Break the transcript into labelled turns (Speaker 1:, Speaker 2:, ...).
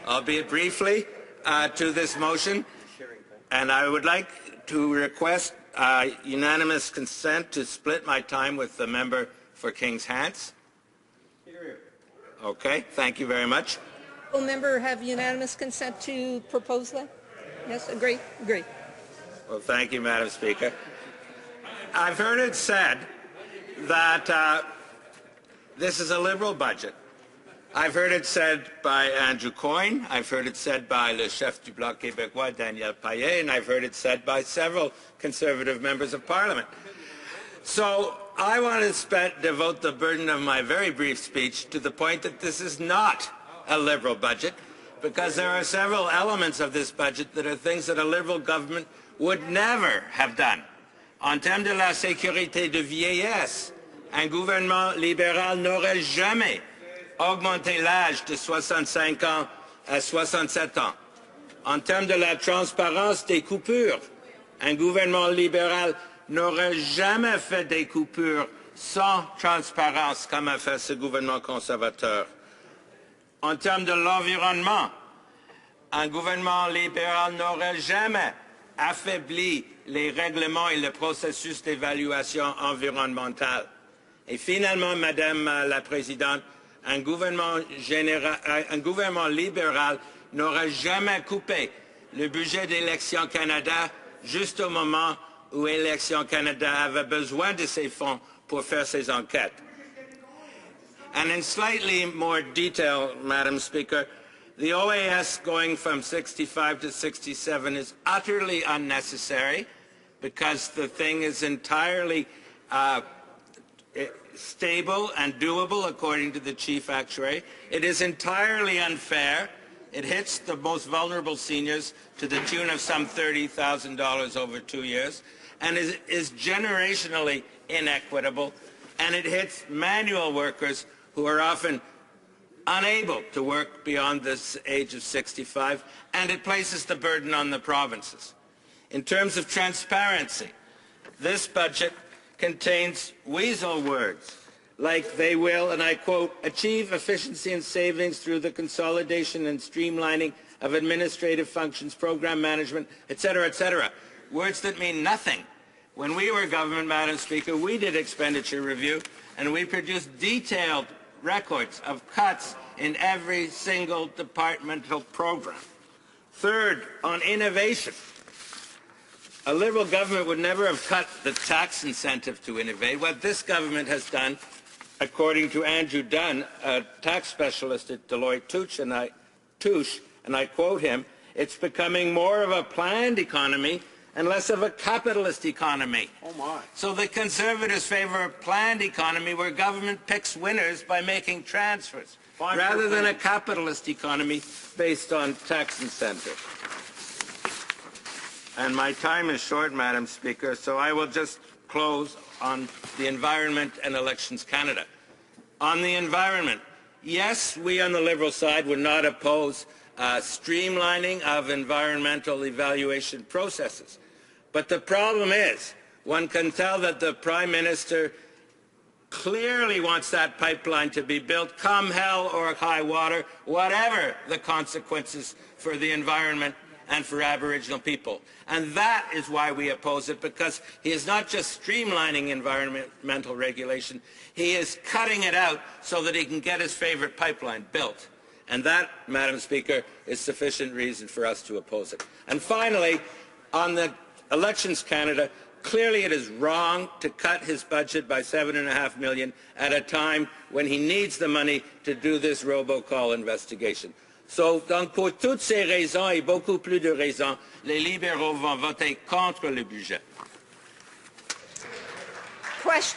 Speaker 1: albeit briefly, to this motion, and I would like to request unanimous consent to split my time with the member for Kings Hants. Okay, thank you very much.
Speaker 2: Will member have unanimous consent to propose that? Yes, agree? Agree.
Speaker 1: Well, thank you, Madam Speaker. I've heard it said that this is a Liberal budget. I've heard it said by Andrew Coyne, I've heard it said by le chef du Bloc québécois, Daniel Payet, and I've heard it said by several Conservative members of Parliament. So I want to devote the burden of my very brief speech to the point that this is not a Liberal budget, because there are several elements of this budget that are things that a Liberal government would never have done. En termes de la sécurité de vieillesse, un gouvernement libéral n'aurait jamais augmenté l'âge de 65 ans à 67 ans. En termes de la transparence des coupures, un gouvernement libéral n'aurait jamais fait des coupures sans transparence comme a fait ce gouvernement conservateur. En termes de l'environnement, un gouvernement libéral n'aurait jamais affaibli les règlements et le processus d'évaluation environnementale. Et finalement, Madame la Présidente, un gouvernement libéral n'aurait jamais coupé le budget d'Élections Canada juste au moment où Élections Canada avait besoin de ces fonds pour faire ses enquêtes. And in slightly more detail, Madam Speaker, the OAS going from 65 to 67 is utterly unnecessary because the thing is entirely stable and doable according to the chief actuary. It is entirely unfair. It hits the most vulnerable seniors to the tune of some $30,000 over 2 years, and is generationally inequitable, and it hits manual workers who are often unable to work beyond this age of 65, and it places the burden on the provinces. In terms of transparency, this budget contains weasel words like they will, and I quote, achieve efficiency and savings through the consolidation and streamlining of administrative functions, program management, etc., etc. Words that mean nothing. When we were government, Madam Speaker, we did expenditure review, and we produced detailed records of cuts in every single departmental program. Third, on innovation. A Liberal government would never have cut the tax incentive to innovate. What this government has done, according to Andrew Dunn, a tax specialist at Deloitte Touche, and I quote him, it's becoming more of a planned economy and less of a capitalist economy.
Speaker 3: Oh my.
Speaker 1: So the Conservatives favor a planned economy where government picks winners by making transfers, rather than a capitalist economy based on tax incentives. And my time is short, Madam Speaker, so I will just close on the Environment and Elections Canada. On the environment, yes, we on the Liberal side would not oppose streamlining of environmental evaluation processes. But the problem is, one can tell that the Prime Minister clearly wants that pipeline to be built, come hell or high water, whatever the consequences for the environment and for Aboriginal people. And that is why we oppose it, because he is not just streamlining environmental regulation, he is cutting it out so that he can get his favorite pipeline built. And that, Madam Speaker, is sufficient reason for us to oppose it. And finally, on the Elections Canada, clearly it is wrong to cut his budget by $7.5 million at a time when he needs the money to do this robocall investigation. So, donc, pour toutes ces raisons et beaucoup plus de raisons, les libéraux vont voter contre le budget.
Speaker 2: Question.